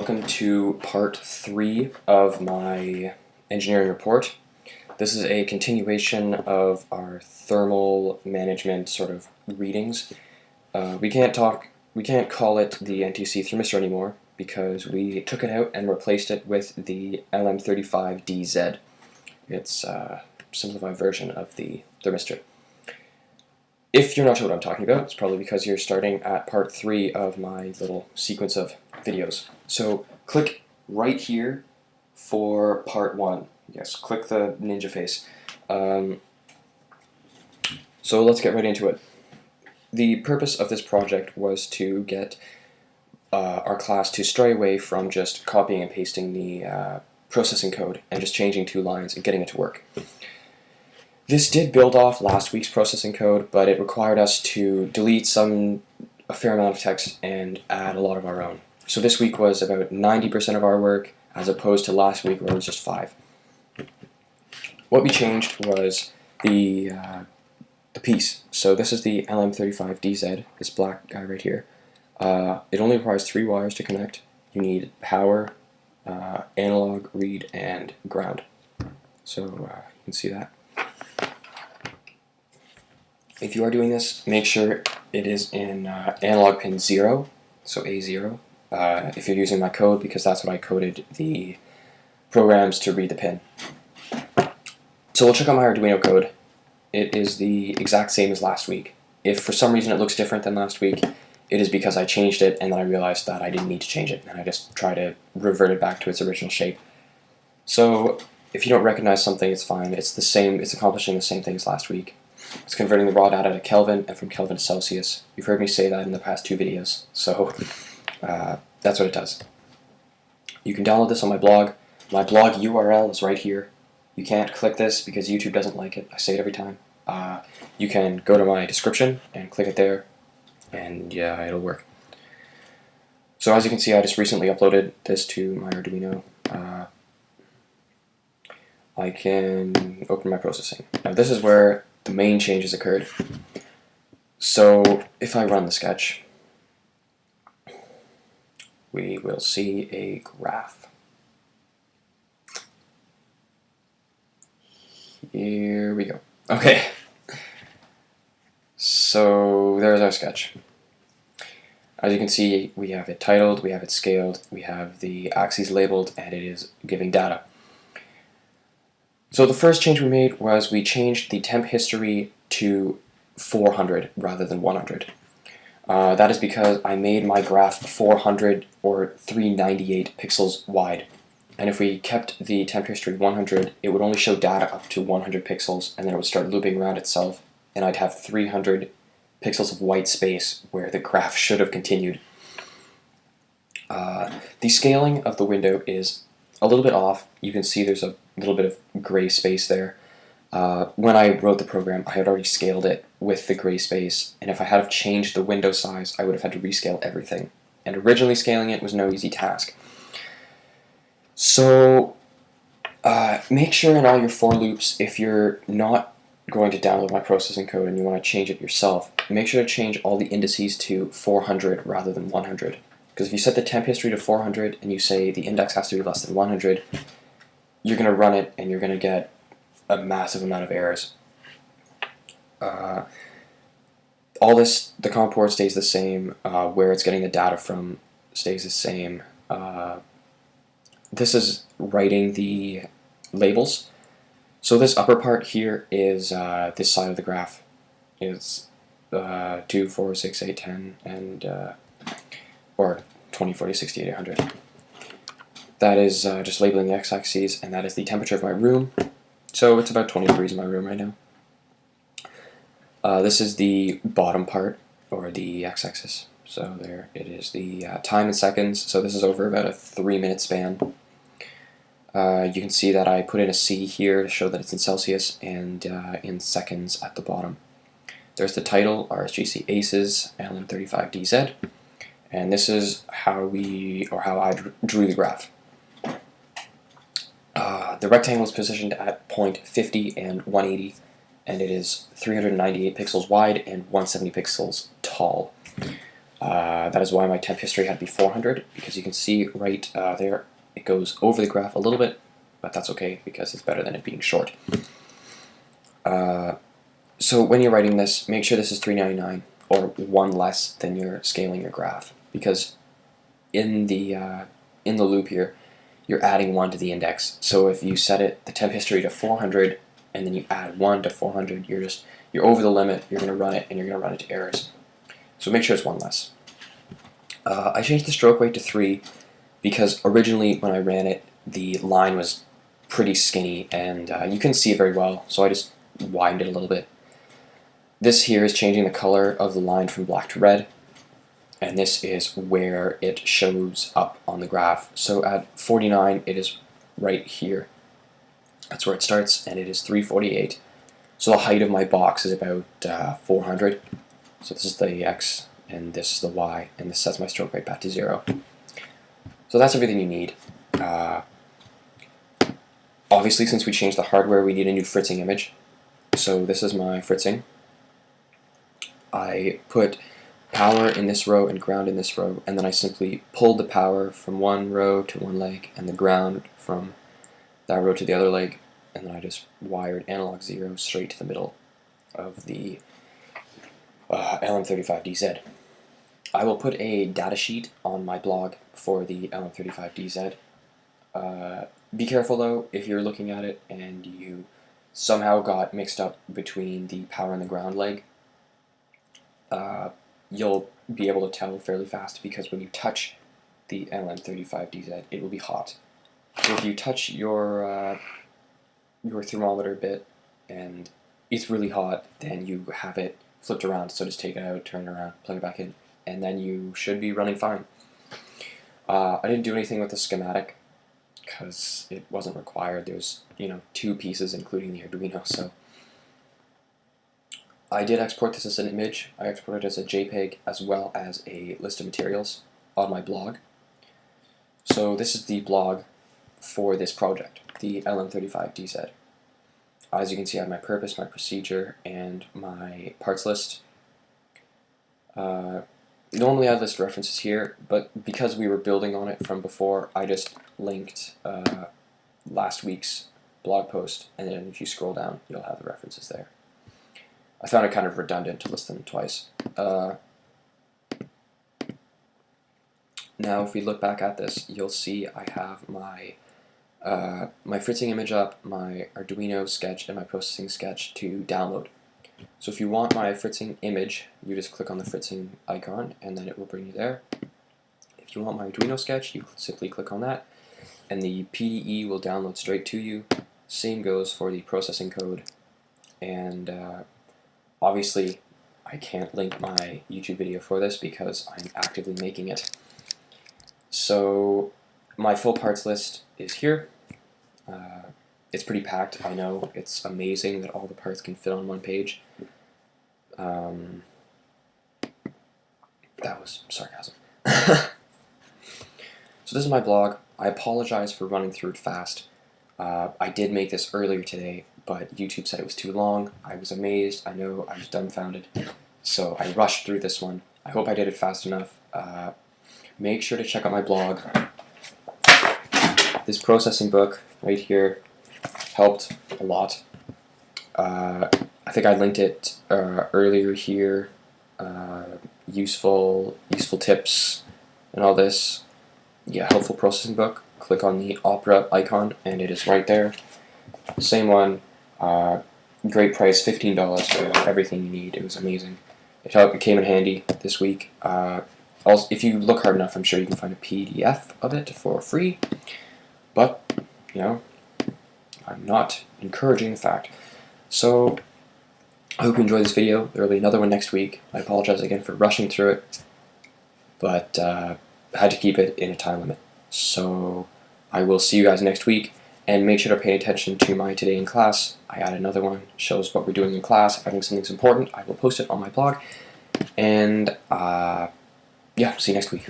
Welcome to part 3 of my engineering report. This is a continuation of our thermal management sort of readings. We can't call it the NTC thermistor anymore because we took it out and replaced it with the LM35DZ. It's a simplified version of the thermistor. If you're not sure what I'm talking about, it's probably because you're starting at part 3 of my little sequence of videos. So click right here for part 1. Yes, click the ninja face. So let's get right into it. The purpose of this project was to get our class to stray away from just copying and pasting the processing code and just changing 2 lines and getting it to work. This did build off last week's processing code, but it required us to delete a fair amount of text and add a lot of our own. So this week was about 90% of our work, as opposed to last week where it was just 5. What we changed was the piece. So this is the LM35DZ, this black guy right here. It only requires 3 wires to connect. You need power, analog, read, and ground. So you can see that. If you are doing this, make sure it is in analog pin 0, so A0, if you're using my code, because that's what I coded the programs to read the pin. So we'll check out my Arduino code. It is the exact same as last week. If for some reason it looks different than last week, it is because I changed it and then I realized that I didn't need to change it, and I just try to revert it back to its original shape. So if you don't recognize something, it's fine. It's the same. It's accomplishing the same thing as last week. It's converting the raw data to Kelvin and from Kelvin to Celsius. You've heard me say that in the past 2 videos, so that's what it does. You can download this on my blog. My blog URL is right here. You can't click this because YouTube doesn't like it. I say it every time. You can go to my description and click it there, and yeah, it'll work. So as you can see, I just recently uploaded this to my Arduino. I can open my processing. Now this is where the main changes occurred. So if I run the sketch, we will see a graph. Here we go. Okay. So there's our sketch. As you can see, we have it titled, we have it scaled, we have the axes labeled, and it is giving data. So the first change we made was we changed the temp history to 400 rather than 100. That is because I made my graph 400 or 398 pixels wide. And if we kept the temp history 100, it would only show data up to 100 pixels, and then it would start looping around itself, and I'd have 300 pixels of white space where the graph should have continued. The scaling of the window is a little bit off. You can see there's a little bit of gray space there. When I wrote the program, I had already scaled it with the gray space, and if I had changed the window size, I would have had to rescale everything. And originally scaling it was no easy task. So make sure in all your for loops, if you're not going to download my processing code and you want to change it yourself, make sure to change all the indices to 400 rather than 100. Because if you set the temp history to 400 and you say the index has to be less than 100, you're going to run it and you're going to get a massive amount of errors. All this, the COM port stays the same, where it's getting the data from stays the same. This is writing the labels. So this upper part here is this side of the graph. It's 2, 4, 6, 8, 10, and or 20, 40, 60, 80, 100. That is just labeling the x-axes, and that is the temperature of my room. So it's about 20 degrees in my room right now. This is the bottom part, or the x-axis. So there it is, the time in seconds. So this is over about a 3-minute span. You can see that I put in a C here to show that it's in Celsius, and in seconds at the bottom. There's the title, RSGC Aces, LM35DZ, and this is how I drew the graph. The rectangle is positioned at point 50 and 180, and it is 398 pixels wide and 170 pixels tall. That is why my temp history had to be 400, because you can see right there it goes over the graph a little bit, but that's okay because it's better than it being short. So when you're writing this, make sure this is 399 or one less than you're scaling your graph, because in the loop here, you're adding 1 to the index. So if you set the temp history to 400 and then you add 1 to 400, you're over the limit. You're going to run it and you're going to run into errors. So make sure it's 1 less. I changed the stroke weight to 3 because originally when I ran it, the line was pretty skinny and you couldn't see it very well, so I just widened it a little bit. This here is changing the color of the line from black to red, and this is where it shows up on the graph. So at 49, it is right here. That's where it starts, and it is 348. So the height of my box is about 400. So this is the X, and this is the Y, and this sets my stroke rate back to 0. So that's everything you need. Obviously, since we changed the hardware, we need a new fritzing image. So this is my fritzing. I put power in this row and ground in this row, and then I simply pulled the power from one row to one leg and the ground from that row to the other leg, and then I just wired analog 0 straight to the middle of the LM35DZ. I will put a datasheet on my blog for the LM35DZ. Be careful though, if you're looking at it and you somehow got mixed up between the power and the ground leg, you'll be able to tell fairly fast, because when you touch the LM35DZ, it will be hot. So if you touch your thermometer bit and it's really hot, then you have it flipped around, so just take it out, turn it around, plug it back in, and then you should be running fine. I didn't do anything with the schematic because it wasn't required. There was, 2 pieces including the Arduino, so I did export this as an image. I exported it as a JPEG as well as a list of materials on my blog. So this is the blog for this project, the LM35DZ. As you can see, I have my purpose, my procedure, and my parts list. Normally I list references here, but because we were building on it from before, I just linked last week's blog post, and then if you scroll down, you'll have the references there. I found it kind of redundant to list them twice. Now if we look back at this, you'll see I have my fritzing image up, my Arduino sketch, and my processing sketch to download. So if you want my fritzing image, you just click on the fritzing icon and then it will bring you there. If you want my Arduino sketch, you simply click on that and the PDE will download straight to you. Same goes for the processing code. And obviously I can't link my YouTube video for this because I'm actively making it. So my full parts list is here. It's pretty packed, I know. It's amazing that all the parts can fit on one page. That was sarcasm. So this is my blog. I apologize for running through it fast. I did make this earlier today, but YouTube said it was too long. I was amazed. I know, I was dumbfounded. So I rushed through this one. I hope I did it fast enough. Make sure to check out my blog. This processing book right here helped a lot. I think I linked it earlier here. Useful tips and all this. Yeah, helpful processing book. Click on the Opera icon and it is right there. Same one. Great price, $15 for everything you need. It was amazing. It came in handy this week. Also, if you look hard enough, I'm sure you can find a PDF of it for free. But, I'm not encouraging the fact. So, I hope you enjoyed this video. There will be another one next week. I apologize again for rushing through it, but I had to keep it in a time limit. So, I will see you guys next week, and make sure to pay attention to my Today in Class. I added another one, shows what we're doing in class. If I think something's important, I will post it on my blog. And, yeah, see you next week.